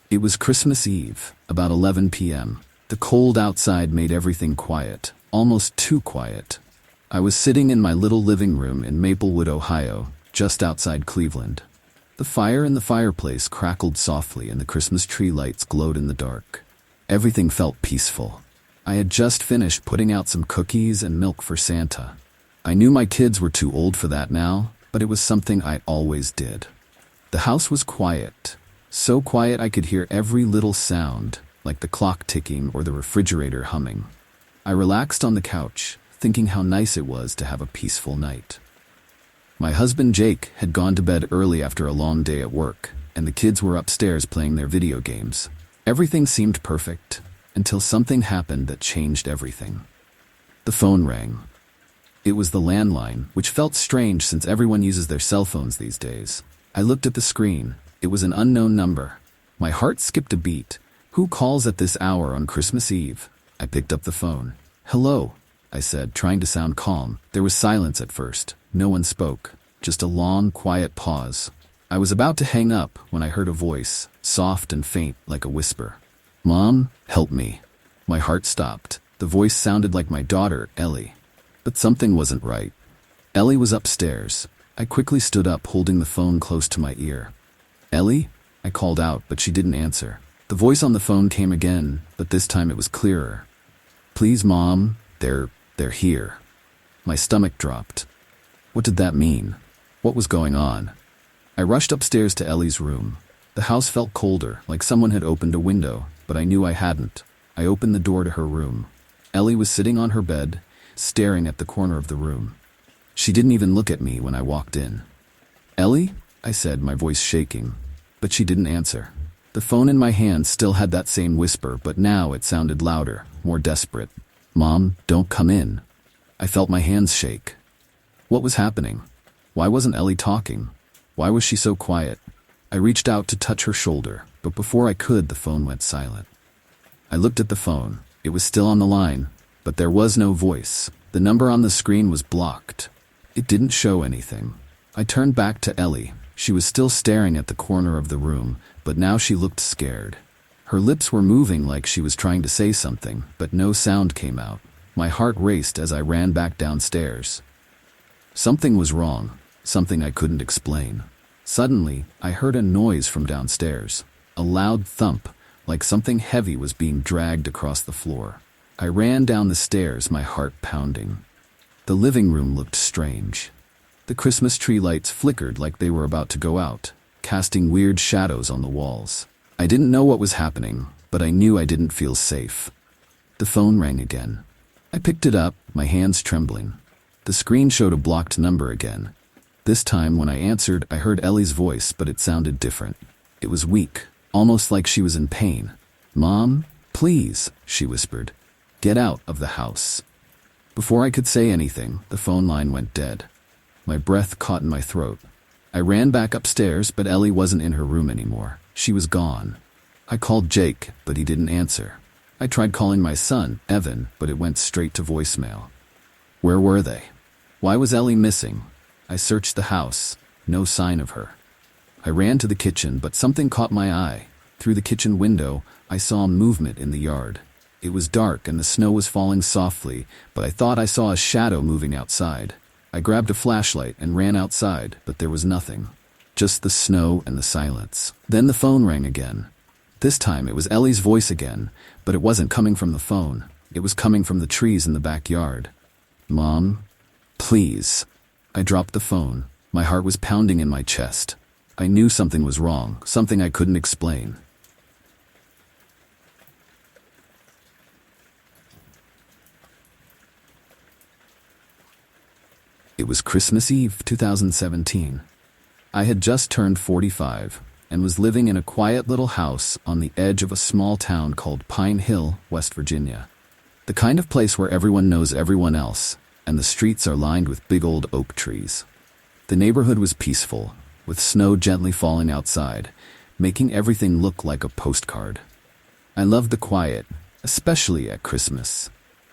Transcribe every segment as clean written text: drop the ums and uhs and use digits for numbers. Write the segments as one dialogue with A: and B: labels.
A: It was Christmas Eve, about 11 p.m. The cold outside made everything quiet, almost too quiet. I was sitting in my little living room in Maplewood, Ohio, just outside Cleveland. The fire in the fireplace crackled softly and the Christmas tree lights glowed in the dark. Everything felt peaceful. I had just finished putting out some cookies and milk for Santa. I knew my kids were too old for that now, but it was something I always did. The house was quiet. So quiet I could hear every little sound, like the clock ticking or the refrigerator humming. I relaxed on the couch, thinking how nice it was to have a peaceful night. My husband Jake had gone to bed early after a long day at work, and the kids were upstairs playing their video games. Everything seemed perfect, until something happened that changed everything. The phone rang. It was the landline, which felt strange since everyone uses their cell phones these days. I looked at the screen. It was an unknown number. My heart skipped a beat. Who calls at this hour on Christmas Eve? I picked up the phone. "Hello," I said, trying to sound calm. There was silence at first. No one spoke. Just a long, quiet pause. I was about to hang up when I heard a voice, soft and faint like a whisper. "Mom, help me." My heart stopped. The voice sounded like my daughter, Ellie. But something wasn't right. Ellie was upstairs. I quickly stood up, holding the phone close to my ear. "Ellie?" I called out, but she didn't answer. The voice on the phone came again, but this time it was clearer. "Please, Mom, they're here." My stomach dropped. What did that mean? What was going on? I rushed upstairs to Ellie's room. The house felt colder, like someone had opened a window, but I knew I hadn't. I opened the door to her room. Ellie was sitting on her bed, staring at the corner of the room. She didn't even look at me when I walked in. "Ellie?" I said, my voice shaking. But she didn't answer. The phone in my hand still had that same whisper, but now it sounded louder, more desperate. "Mom, don't come in." I felt my hands shake. What was happening? Why wasn't Ellie talking? Why was she so quiet? I reached out to touch her shoulder, but before I could, the phone went silent. I looked at the phone. It was still on the line, but there was no voice. The number on the screen was blocked. It didn't show anything. I turned back to Ellie. She was still staring at the corner of the room, but now she looked scared. Her lips were moving like she was trying to say something, but no sound came out. My heart raced as I ran back downstairs. Something was wrong, something I couldn't explain. Suddenly, I heard a noise from downstairs, a loud thump, like something heavy was being dragged across the floor. I ran down the stairs, my heart pounding. The living room looked strange. The Christmas tree lights flickered like they were about to go out, casting weird shadows on the walls. I didn't know what was happening, but I knew I didn't feel safe. The phone rang again. I picked it up, my hands trembling. The screen showed a blocked number again. This time, when I answered, I heard Ellie's voice, but it sounded different. It was weak, almost like she was in pain. "Mom, please," she whispered. "Get out of the house." Before I could say anything, the phone line went dead. My breath caught in my throat. I ran back upstairs, but Ellie wasn't in her room anymore. She was gone. I called Jake, but he didn't answer. I tried calling my son, Evan, but it went straight to voicemail. Where were they? Why was Ellie missing? I searched the house. No sign of her. I ran to the kitchen, but something caught my eye. Through the kitchen window, I saw movement in the yard. It was dark and the snow was falling softly, but I thought I saw a shadow moving outside. I grabbed a flashlight and ran outside, but there was nothing. Just the snow and the silence. Then the phone rang again. This time it was Ellie's voice again, but it wasn't coming from the phone. It was coming from the trees in the backyard. "Mom, please." I dropped the phone. My heart was pounding in my chest. I knew something was wrong, something I couldn't explain. It was Christmas Eve, 2017. I had just turned 45 and was living in a quiet little house on the edge of a small town called Pine Hill, West Virginia. The kind of place where everyone knows everyone else, and the streets are lined with big old oak trees. The neighborhood was peaceful, with snow gently falling outside, making everything look like a postcard. I loved the quiet, especially at Christmas.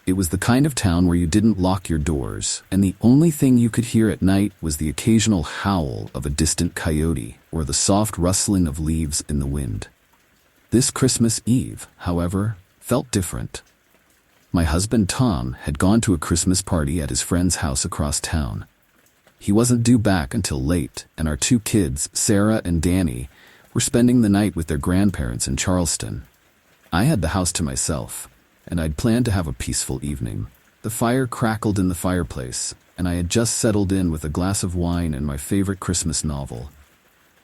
A: It was the kind of town where you didn't lock your doors, and the only thing you could hear at night was the occasional howl of a distant coyote or the soft rustling of leaves in the wind. This Christmas Eve, however, felt different. My husband Tom had gone to a Christmas party at his friend's house across town. He wasn't due back until late, and our 2 kids, Sarah and Danny, were spending the night with their grandparents in Charleston. I had the house to myself, and I'd planned to have a peaceful evening. The fire crackled in the fireplace, and I had just settled in with a glass of wine and my favorite Christmas novel.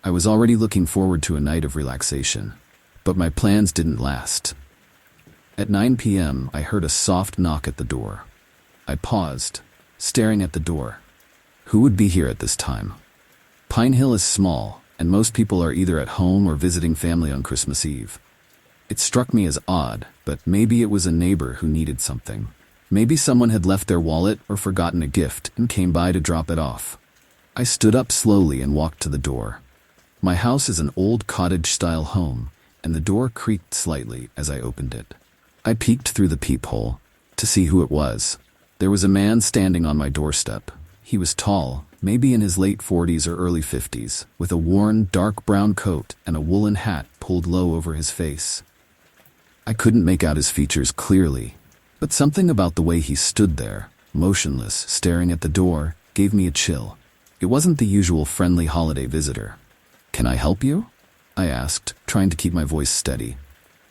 A: I was already looking forward to a night of relaxation, but my plans didn't last. At 9 p.m., I heard a soft knock at the door. I paused, staring at the door. Who would be here at this time? Pine Hill is small, and most people are either at home or visiting family on Christmas Eve. It struck me as odd, but maybe it was a neighbor who needed something. Maybe someone had left their wallet or forgotten a gift and came by to drop it off. I stood up slowly and walked to the door. My house is an old cottage-style home, and the door creaked slightly as I opened it. I peeked through the peephole to see who it was. There was a man standing on my doorstep. He was tall, maybe in his late 40s or early 50s, with a worn, dark brown coat and a woolen hat pulled low over his face. I couldn't make out his features clearly, but something about the way he stood there, motionless, staring at the door, gave me a chill. It wasn't the usual friendly holiday visitor. "Can I help you?" I asked, trying to keep my voice steady.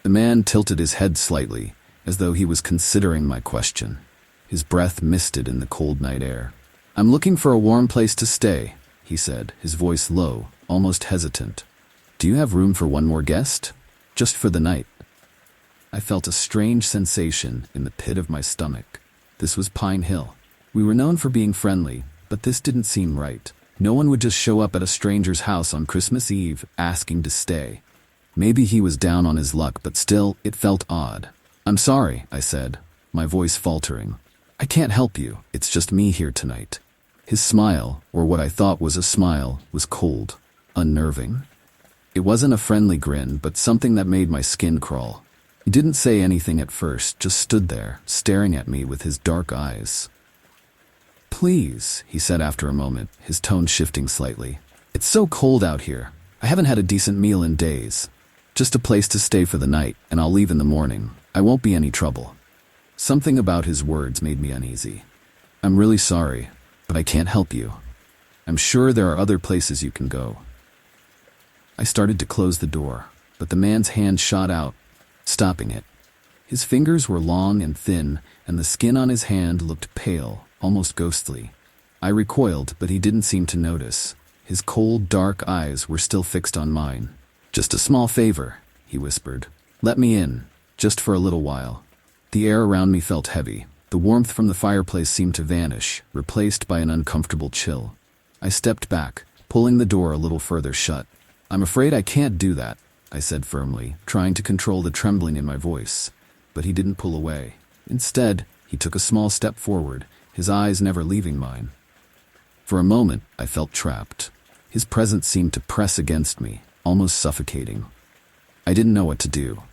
A: The man tilted his head slightly, as though he was considering my question. His breath misted in the cold night air. "I'm looking for a warm place to stay," he said, his voice low, almost hesitant. "Do you have room for one more guest? Just for the night?" I felt a strange sensation in the pit of my stomach. This was Pine Hill. We were known for being friendly, but this didn't seem right. No one would just show up at a stranger's house on Christmas Eve asking to stay. Maybe he was down on his luck, but still, it felt odd. "I'm sorry," I said, my voice faltering. "I can't help you. It's just me here tonight." His smile, or what I thought was a smile, was cold, unnerving. It wasn't a friendly grin, but something that made my skin crawl. He didn't say anything at first, just stood there, staring at me with his dark eyes. "Please," he said after a moment, his tone shifting slightly. "It's so cold out here. I haven't had a decent meal in days. Just a place to stay for the night, and I'll leave in the morning. I won't be any trouble." Something about his words made me uneasy. "I'm really sorry, but I can't help you. I'm sure there are other places you can go." I started to close the door, but the man's hand shot out, stopping it. His fingers were long and thin, and the skin on his hand looked pale, almost ghostly. I recoiled, but he didn't seem to notice. His cold, dark eyes were still fixed on mine. "Just a small favor," he whispered. "Let me in, just for a little while." The air around me felt heavy. The warmth from the fireplace seemed to vanish, replaced by an uncomfortable chill. I stepped back, pulling the door a little further shut. "I'm afraid I can't do that," I said firmly, trying to control the trembling in my voice. But he didn't pull away. Instead, he took a small step forward, his eyes never leaving mine. For a moment, I felt trapped. His presence seemed to press against me, almost suffocating. I didn't know what to do.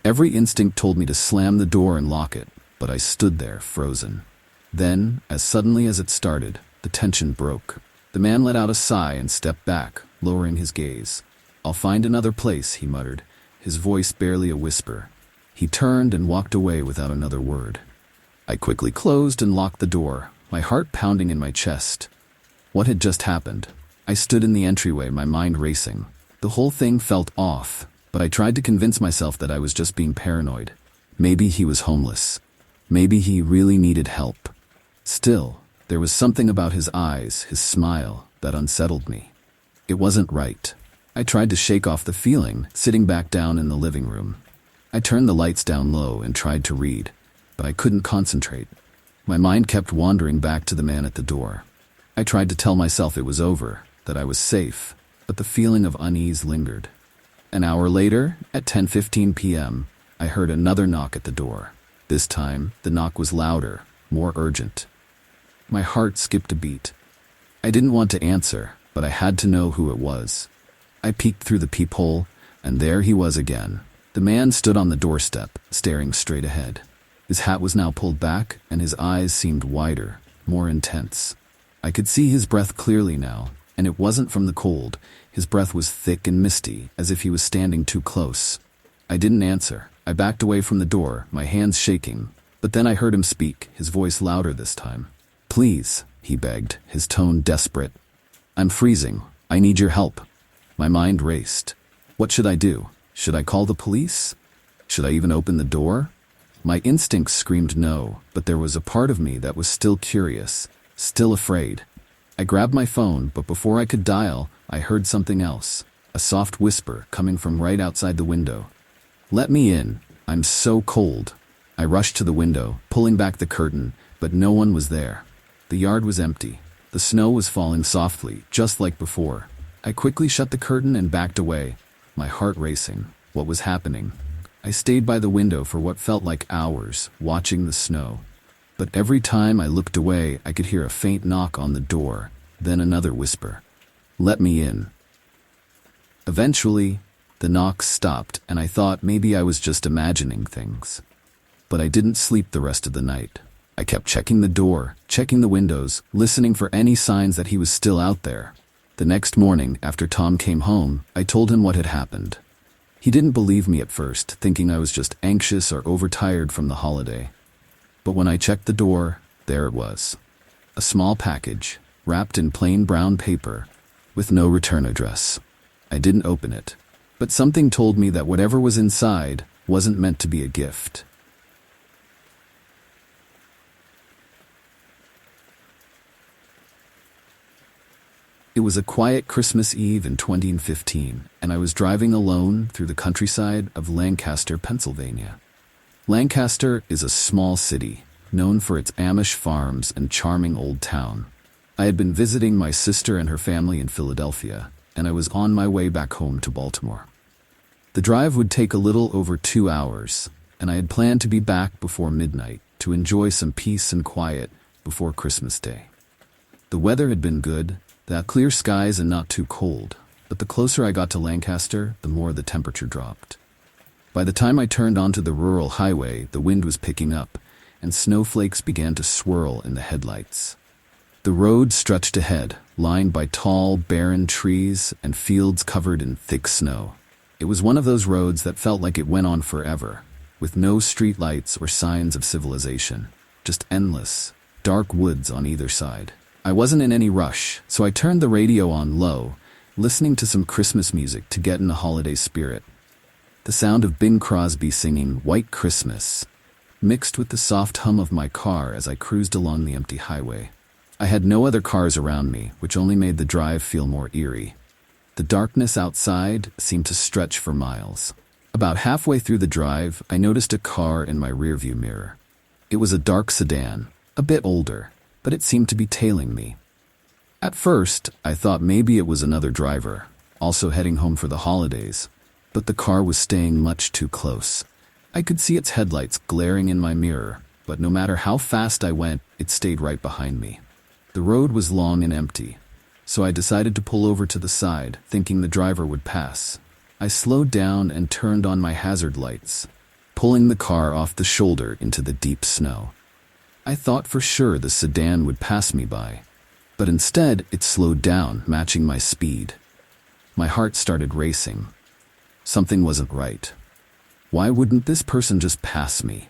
A: Every instinct told me to slam the door and lock it, but I stood there, frozen. Then, as suddenly as it started, the tension broke. The man let out a sigh and stepped back, lowering his gaze. "I'll find another place," he muttered, his voice barely a whisper. He turned and walked away without another word. I quickly closed and locked the door, my heart pounding in my chest. What had just happened? I stood in the entryway, my mind racing. The whole thing felt off, but I tried to convince myself that I was just being paranoid. Maybe he was homeless. Maybe he really needed help. Still, there was something about his eyes, his smile, that unsettled me. It wasn't right. I tried to shake off the feeling, sitting back down in the living room. I turned the lights down low and tried to read, but I couldn't concentrate. My mind kept wandering back to the man at the door. I tried to tell myself it was over, that I was safe, but the feeling of unease lingered. An hour later, at 10:15 p.m., I heard another knock at the door. This time, the knock was louder, more urgent. My heart skipped a beat. I didn't want to answer, but I had to know who it was. I peeked through the peephole, and there he was again. The man stood on the doorstep, staring straight ahead. His hat was now pulled back, and his eyes seemed wider, more intense. I could see his breath clearly now, and it wasn't from the cold. His breath was thick and misty, as if he was standing too close. I didn't answer. I backed away from the door, my hands shaking. But then I heard him speak, his voice louder this time. "Please," he begged, his tone desperate. "I'm freezing. I need your help." My mind raced. What should I do? Should I call the police? Should I even open the door? My instincts screamed no, but there was a part of me that was still curious, still afraid. I grabbed my phone, but before I could dial, I heard something else, a soft whisper coming from right outside the window. "Let me in. I'm so cold." I rushed to the window, pulling back the curtain, but no one was there. The yard was empty. The snow was falling softly, just like before. I quickly shut the curtain and backed away, my heart racing. What was happening? I stayed by the window for what felt like hours, watching the snow. But every time I looked away, I could hear a faint knock on the door, then another whisper. "Let me in." Eventually, the knock stopped, and I thought maybe I was just imagining things. But I didn't sleep the rest of the night. I kept checking the door, checking the windows, listening for any signs that he was still out there. The next morning, after Tom came home, I told him what had happened. He didn't believe me at first, thinking I was just anxious or overtired from the holiday. But when I checked the door, there it was. A small package, wrapped in plain brown paper, with no return address. I didn't open it, but something told me that whatever was inside wasn't meant to be a gift. It was a quiet Christmas Eve in 2015, and I was driving alone through the countryside of Lancaster, Pennsylvania. Lancaster is a small city, known for its Amish farms and charming old town. I had been visiting my sister and her family in Philadelphia, and I was on my way back home to Baltimore. The drive would take a little over 2 hours, and I had planned to be back before midnight to enjoy some peace and quiet before Christmas Day. The weather had been good, clear skies and not too cold, but the closer I got to Lancaster, the more the temperature dropped. By the time I turned onto the rural highway, the wind was picking up, and snowflakes began to swirl in the headlights. The road stretched ahead, lined by tall, barren trees and fields covered in thick snow. It was one of those roads that felt like it went on forever, with no streetlights or signs of civilization, just endless, dark woods on either side. I wasn't in any rush, so I turned the radio on low, listening to some Christmas music to get in the holiday spirit. The sound of Bing Crosby singing "White Christmas" mixed with the soft hum of my car as I cruised along the empty highway. I had no other cars around me, which only made the drive feel more eerie. The darkness outside seemed to stretch for miles. About halfway through the drive, I noticed a car in my rearview mirror. It was a dark sedan, a bit older, but it seemed to be tailing me. At first, I thought maybe it was another driver, also heading home for the holidays, but the car was staying much too close. I could see its headlights glaring in my mirror, but no matter how fast I went, it stayed right behind me. The road was long and empty, so I decided to pull over to the side, thinking the driver would pass. I slowed down and turned on my hazard lights, pulling the car off the shoulder into the deep snow. I thought for sure the sedan would pass me by, but instead it slowed down, matching my speed. My heart started racing. Something wasn't right. Why wouldn't this person just pass me?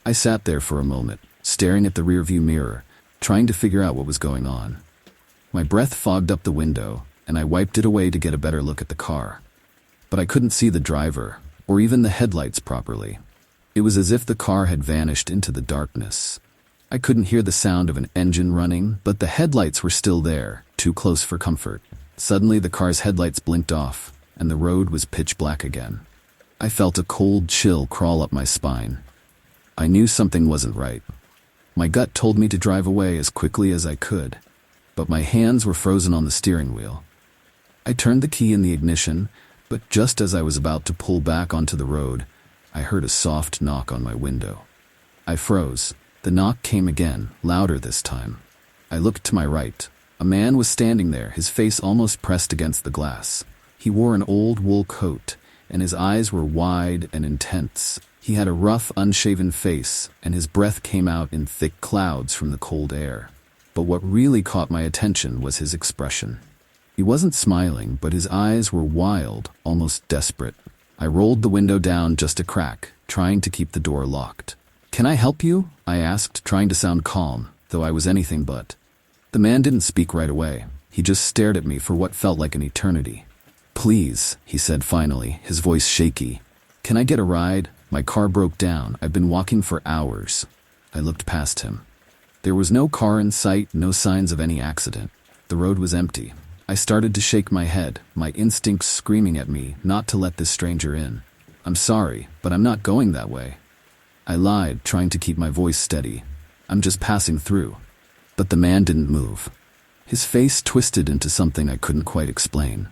A: I sat there for a moment, staring at the rearview mirror, trying to figure out what was going on. My breath fogged up the window, and I wiped it away to get a better look at the car. But I couldn't see the driver, or even the headlights properly. It was as if the car had vanished into the darkness. I couldn't hear the sound of an engine running, but the headlights were still there, too close for comfort. Suddenly the car's headlights blinked off, and the road was pitch black again. I felt a cold chill crawl up my spine. I knew something wasn't right. My gut told me to drive away as quickly as I could, but my hands were frozen on the steering wheel. I turned the key in the ignition, but just as I was about to pull back onto the road, I heard a soft knock on my window. I froze. The knock came again, louder this time. I looked to my right. A man was standing there, his face almost pressed against the glass. He wore an old wool coat, and his eyes were wide and intense. He had a rough, unshaven face, and his breath came out in thick clouds from the cold air. But what really caught my attention was his expression. He wasn't smiling, but his eyes were wild, almost desperate. I rolled the window down just a crack, trying to keep the door locked. "Can I help you?" I asked, trying to sound calm, though I was anything but. The man didn't speak right away. He just stared at me for what felt like an eternity. "Please," he said finally, his voice shaky. "Can I get a ride? My car broke down. I've been walking for hours." I looked past him. There was no car in sight, no signs of any accident. The road was empty. I started to shake my head, my instincts screaming at me not to let this stranger in. "I'm sorry, but I'm not going that way." I lied, trying to keep my voice steady. "I'm just passing through." But the man didn't move. His face twisted into something I couldn't quite explain.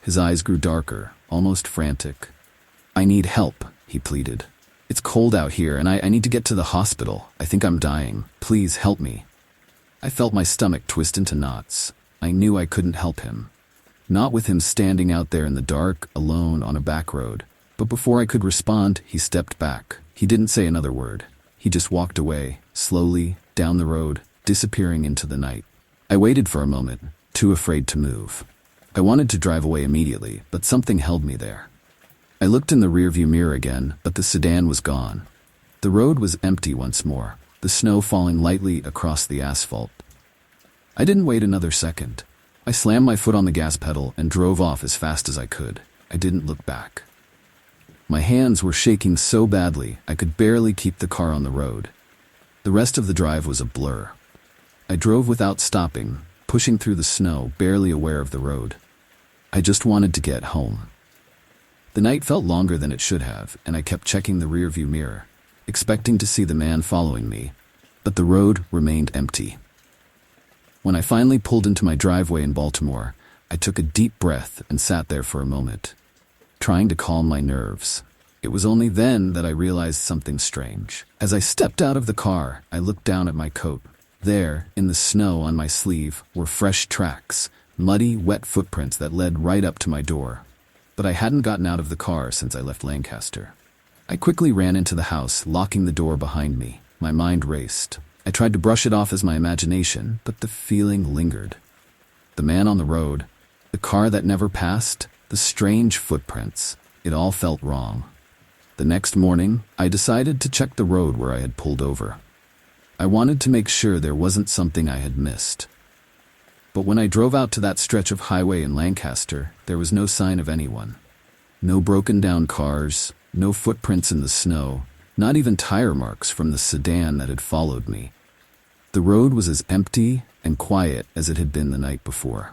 A: His eyes grew darker, almost frantic. "I need help," he pleaded. "It's cold out here and I need to get to the hospital. I think I'm dying. Please help me." I felt my stomach twist into knots. I knew I couldn't help him. Not with him standing out there in the dark, alone on a back road. But before I could respond, he stepped back. He didn't say another word. He just walked away, slowly, down the road, disappearing into the night. I waited for a moment, too afraid to move. I wanted to drive away immediately, but something held me there. I looked in the rearview mirror again, but the sedan was gone. The road was empty once more, the snow falling lightly across the asphalt. I didn't wait another second. I slammed my foot on the gas pedal and drove off as fast as I could. I didn't look back. My hands were shaking so badly I could barely keep the car on the road. The rest of the drive was a blur. I drove without stopping, pushing through the snow, barely aware of the road. I just wanted to get home. The night felt longer than it should have, and I kept checking the rearview mirror, expecting to see the man following me, but the road remained empty. When I finally pulled into my driveway in Baltimore, I took a deep breath and sat there for a moment, trying to calm my nerves. It was only then that I realized something strange. As I stepped out of the car, I looked down at my coat. There, in the snow on my sleeve, were fresh tracks, muddy, wet footprints that led right up to my door. But I hadn't gotten out of the car since I left Lancaster. I quickly ran into the house, locking the door behind me. My mind raced. I tried to brush it off as my imagination, but the feeling lingered. The man on the road, the car that never passed, the strange footprints. It all felt wrong. The next morning, I decided to check the road where I had pulled over. I wanted to make sure there wasn't something I had missed. But when I drove out to that stretch of highway in Lancaster, there was no sign of anyone. No broken down cars, no footprints in the snow, not even tire marks from the sedan that had followed me. The road was as empty and quiet as it had been the night before.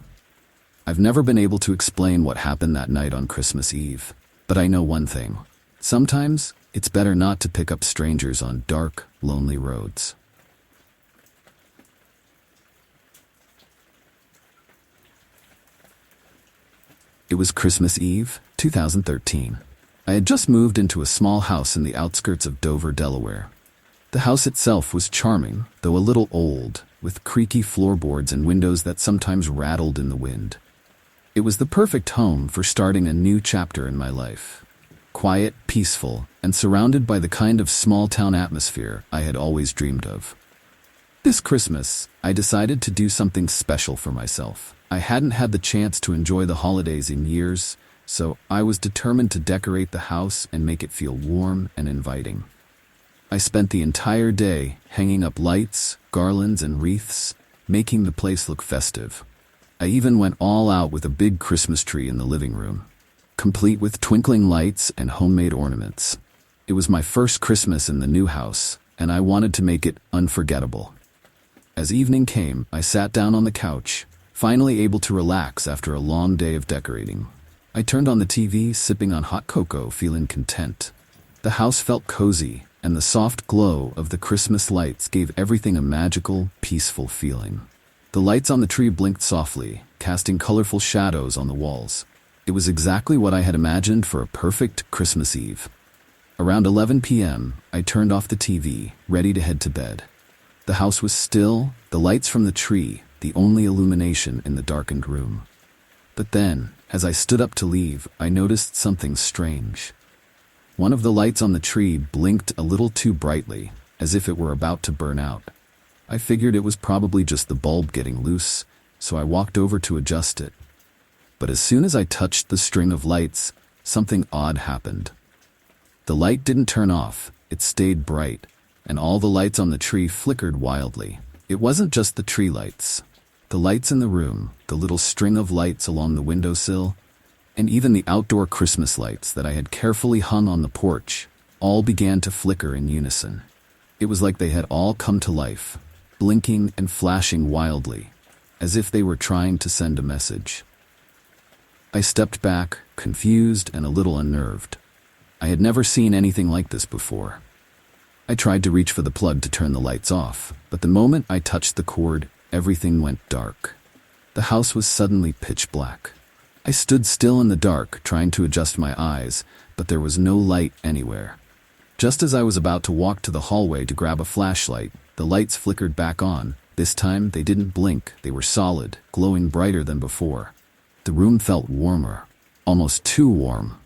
A: I've never been able to explain what happened that night on Christmas Eve, but I know one thing. Sometimes it's better not to pick up strangers on dark, lonely roads. It was Christmas Eve, 2013. I had just moved into a small house in the outskirts of Dover, Delaware. The house itself was charming, though a little old, with creaky floorboards and windows that sometimes rattled in the wind. It was the perfect home for starting a new chapter in my life. Quiet, peaceful, and surrounded by the kind of small-town atmosphere I had always dreamed of. This Christmas, I decided to do something special for myself. I hadn't had the chance to enjoy the holidays in years, so I was determined to decorate the house and make it feel warm and inviting. I spent the entire day hanging up lights, garlands, and wreaths, making the place look festive. I even went all out with a big Christmas tree in the living room, complete with twinkling lights and homemade ornaments. It was my first Christmas in the new house, and I wanted to make it unforgettable. As evening came, I sat down on the couch, finally able to relax after a long day of decorating. I turned on the TV, sipping on hot cocoa, feeling content. The house felt cozy, and the soft glow of the Christmas lights gave everything a magical, peaceful feeling. The lights on the tree blinked softly, casting colorful shadows on the walls. It was exactly what I had imagined for a perfect Christmas Eve. Around 11 p.m., I turned off the TV, ready to head to bed. The house was still, the lights from the tree, the only illumination in the darkened room. But then, as I stood up to leave, I noticed something strange. One of the lights on the tree blinked a little too brightly, as if it were about to burn out. I figured it was probably just the bulb getting loose, so I walked over to adjust it. But as soon as I touched the string of lights, something odd happened. The light didn't turn off, it stayed bright, and all the lights on the tree flickered wildly. It wasn't just the tree lights. The lights in the room, the little string of lights along the windowsill, and even the outdoor Christmas lights that I had carefully hung on the porch, all began to flicker in unison. It was like they had all come to life, blinking and flashing wildly, as if they were trying to send a message. I stepped back, confused and a little unnerved. I had never seen anything like this before. I tried to reach for the plug to turn the lights off, but the moment I touched the cord, everything went dark. The house was suddenly pitch black. I stood still in the dark, trying to adjust my eyes, but there was no light anywhere. Just as I was about to walk to the hallway to grab a flashlight, the lights flickered back on. This time they didn't blink, they were solid, glowing brighter than before. The room felt warmer, almost too warm.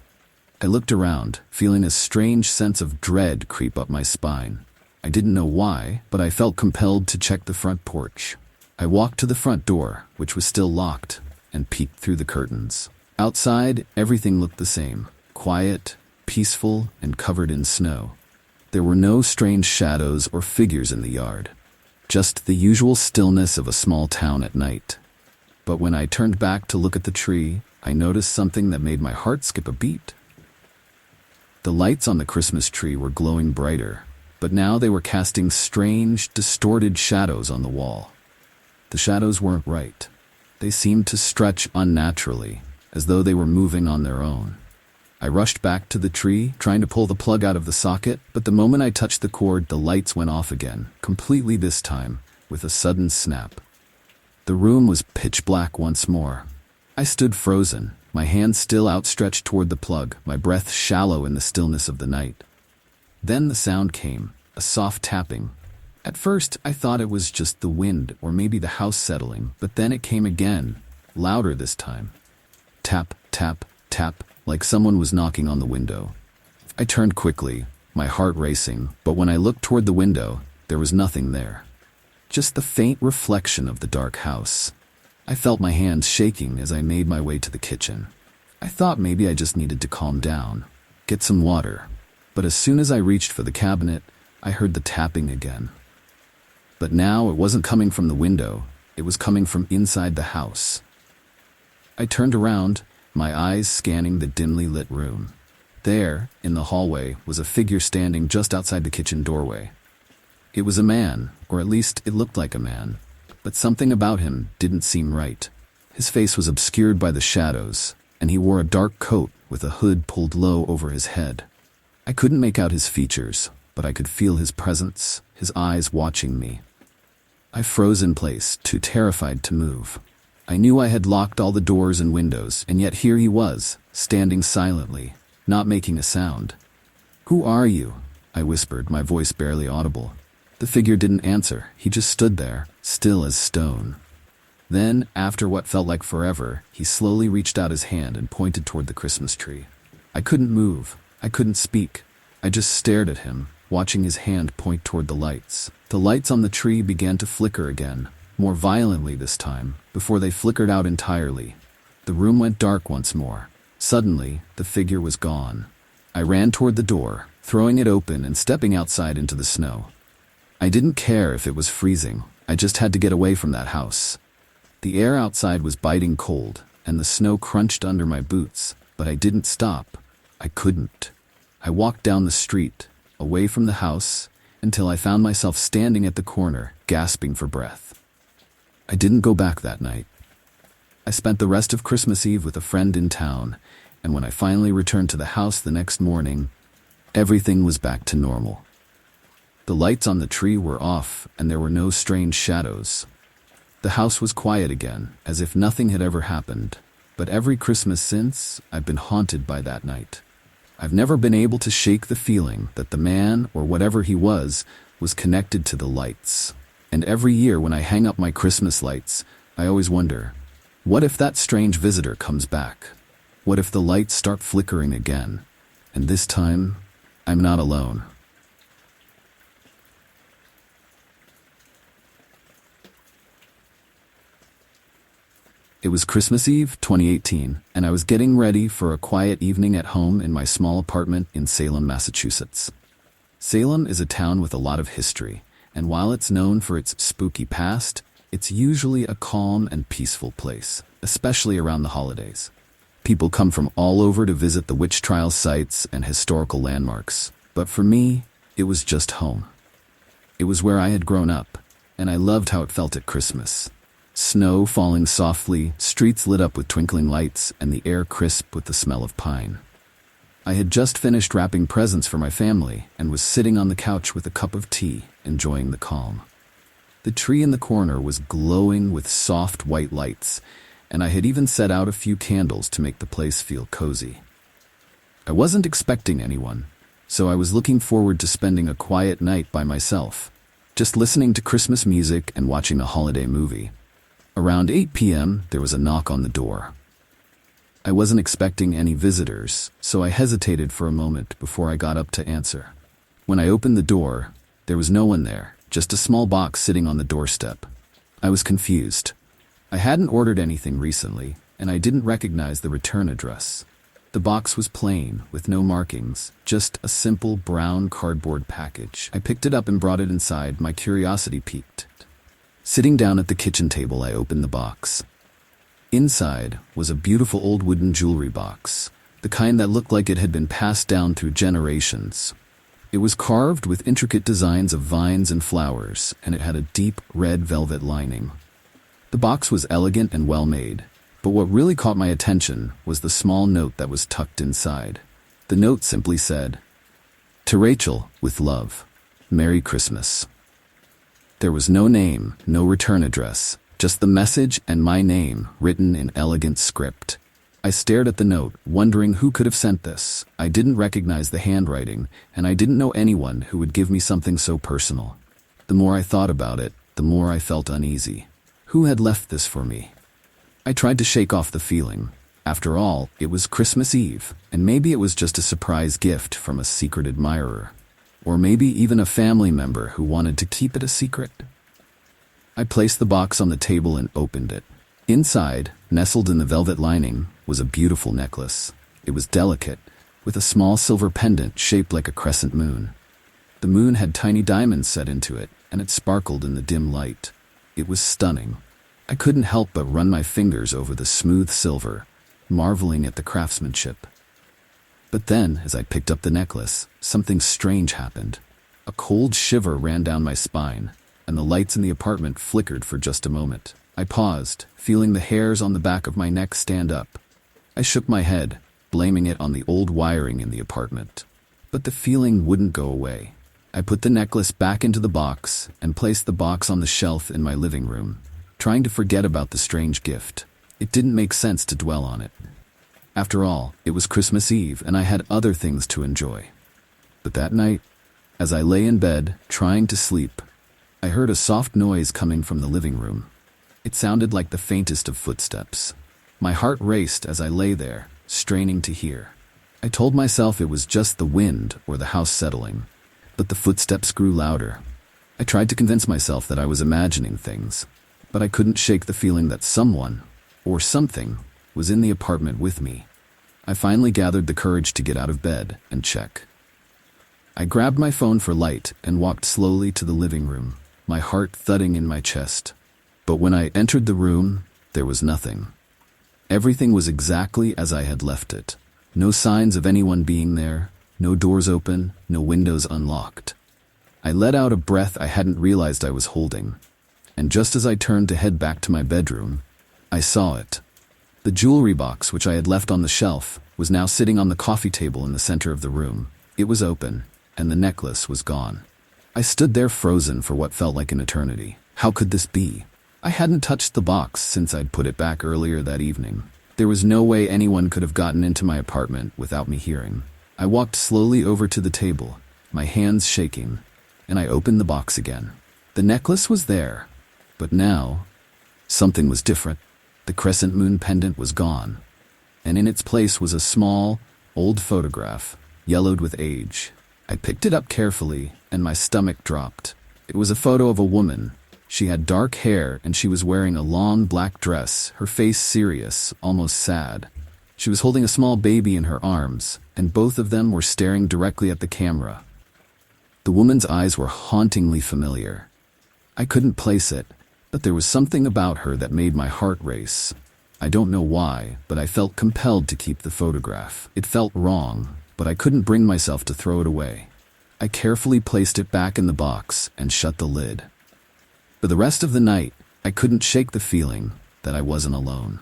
A: I looked around, feeling a strange sense of dread creep up my spine. I didn't know why, but I felt compelled to check the front porch. I walked to the front door, which was still locked, and peeked through the curtains. Outside, everything looked the same, quiet, peaceful, and covered in snow. There were no strange shadows or figures in the yard, just the usual stillness of a small town at night. But when I turned back to look at the tree, I noticed something that made my heart skip a beat. The lights on the Christmas tree were glowing brighter, but now they were casting strange, distorted shadows on the wall. The shadows weren't right. They seemed to stretch unnaturally, as though they were moving on their own. I rushed back to the tree, trying to pull the plug out of the socket, but the moment I touched the cord, the lights went off again, completely this time, with a sudden snap. The room was pitch black once more. I stood frozen, my hand still outstretched toward the plug, my breath shallow in the stillness of the night. Then the sound came, a soft tapping. At first, I thought it was just the wind or maybe the house settling, but then it came again, louder this time. Tap, tap, tap, like someone was knocking on the window. I turned quickly, my heart racing, but when I looked toward the window, there was nothing there. Just the faint reflection of the dark house. I felt my hands shaking as I made my way to the kitchen. I thought maybe I just needed to calm down, get some water. But as soon as I reached for the cabinet, I heard the tapping again. But now it wasn't coming from the window, it was coming from inside the house. I turned around, my eyes scanning the dimly lit room. There, in the hallway, was a figure standing just outside the kitchen doorway. It was a man, or at least it looked like a man, but something about him didn't seem right. His face was obscured by the shadows, and he wore a dark coat with a hood pulled low over his head. I couldn't make out his features, but I could feel his presence, his eyes watching me. I froze in place, too terrified to move. I knew I had locked all the doors and windows, and yet here he was, standing silently, not making a sound. "Who are you?" I whispered, my voice barely audible. The figure didn't answer, he just stood there, still as stone. Then, after what felt like forever, he slowly reached out his hand and pointed toward the Christmas tree. I couldn't move, I couldn't speak. I just stared at him, watching his hand point toward the lights. The lights on the tree began to flicker again, more violently this time, before they flickered out entirely. The room went dark once more. Suddenly, the figure was gone. I ran toward the door, throwing it open and stepping outside into the snow. I didn't care if it was freezing, I just had to get away from that house. The air outside was biting cold, and the snow crunched under my boots, but I didn't stop. I couldn't. I walked down the street, away from the house, until I found myself standing at the corner, gasping for breath. I didn't go back that night. I spent the rest of Christmas Eve with a friend in town, and when I finally returned to the house the next morning, everything was back to normal. The lights on the tree were off, and there were no strange shadows. The house was quiet again, as if nothing had ever happened. But every Christmas since, I've been haunted by that night. I've never been able to shake the feeling that the man, or whatever he was connected to the lights. And every year when I hang up my Christmas lights, I always wonder, what if that strange visitor comes back? What if the lights start flickering again? And this time, I'm not alone. It was Christmas Eve, 2018, and I was getting ready for a quiet evening at home in my small apartment in Salem, Massachusetts. Salem is a town with a lot of history, and while it's known for its spooky past, it's usually a calm and peaceful place, especially around the holidays. People come from all over to visit the witch trial sites and historical landmarks, but for me, it was just home. It was where I had grown up, and I loved how it felt at Christmas. Snow falling softly, streets lit up with twinkling lights, and the air crisp with the smell of pine. I had just finished wrapping presents for my family and was sitting on the couch with a cup of tea, enjoying the calm. The tree in the corner was glowing with soft white lights, and I had even set out a few candles to make the place feel cozy. I wasn't expecting anyone, so I was looking forward to spending a quiet night by myself, just listening to Christmas music and watching a holiday movie. Around 8 p.m., there was a knock on the door. I wasn't expecting any visitors, so I hesitated for a moment before I got up to answer. When I opened the door, there was no one there, just a small box sitting on the doorstep. I was confused. I hadn't ordered anything recently, and I didn't recognize the return address. The box was plain, with no markings, just a simple brown cardboard package. I picked it up and brought it inside, my curiosity piqued. Sitting down at the kitchen table, I opened the box. Inside was a beautiful old wooden jewelry box, the kind that looked like it had been passed down through generations. It was carved with intricate designs of vines and flowers, and it had a deep red velvet lining. The box was elegant and well-made, but what really caught my attention was the small note that was tucked inside. The note simply said, "To Rachel, with love. Merry Christmas." There was no name, no return address, just the message and my name written in elegant script. I stared at the note, wondering who could have sent this. I didn't recognize the handwriting, and I didn't know anyone who would give me something so personal. The more I thought about it, the more I felt uneasy. Who had left this for me? I tried to shake off the feeling. After all, it was Christmas Eve, and maybe it was just a surprise gift from a secret admirer. Or maybe even a family member who wanted to keep it a secret. I placed the box on the table and opened it. Inside, nestled in the velvet lining, was a beautiful necklace. It was delicate, with a small silver pendant shaped like a crescent moon. The moon had tiny diamonds set into it, and it sparkled in the dim light. It was stunning. I couldn't help but run my fingers over the smooth silver, marveling at the craftsmanship. But then, as I picked up the necklace, something strange happened. A cold shiver ran down my spine, and the lights in the apartment flickered for just a moment. I paused, feeling the hairs on the back of my neck stand up. I shook my head, blaming it on the old wiring in the apartment. But the feeling wouldn't go away. I put the necklace back into the box and placed the box on the shelf in my living room, trying to forget about the strange gift. It didn't make sense to dwell on it. After all, it was Christmas Eve and I had other things to enjoy. But that night, as I lay in bed, trying to sleep, I heard a soft noise coming from the living room. It sounded like the faintest of footsteps. My heart raced as I lay there, straining to hear. I told myself it was just the wind or the house settling, but the footsteps grew louder. I tried to convince myself that I was imagining things, but I couldn't shake the feeling that someone, or something, was in the apartment with me. I finally gathered the courage to get out of bed and check. I grabbed my phone for light and walked slowly to the living room, my heart thudding in my chest. But when I entered the room, there was nothing. Everything was exactly as I had left it. No signs of anyone being there, no doors open, no windows unlocked. I let out a breath I hadn't realized I was holding, and just as I turned to head back to my bedroom, I saw it. The jewelry box, which I had left on the shelf, was now sitting on the coffee table in the center of the room. It was open, and the necklace was gone. I stood there frozen for what felt like an eternity. How could this be? I hadn't touched the box since I'd put it back earlier that evening. There was no way anyone could have gotten into my apartment without me hearing. I walked slowly over to the table, my hands shaking, and I opened the box again. The necklace was there, but now, something was different. The crescent moon pendant was gone, and in its place was a small, old photograph, yellowed with age. I picked it up carefully, and my stomach dropped. It was a photo of a woman. She had dark hair and she was wearing a long black dress, her face serious, almost sad. She was holding a small baby in her arms, and both of them were staring directly at the camera. The woman's eyes were hauntingly familiar. I couldn't place it, but there was something about her that made my heart race. I don't know why, but I felt compelled to keep the photograph. It felt wrong, but I couldn't bring myself to throw it away. I carefully placed it back in the box and shut the lid. For the rest of the night, I couldn't shake the feeling that I wasn't alone.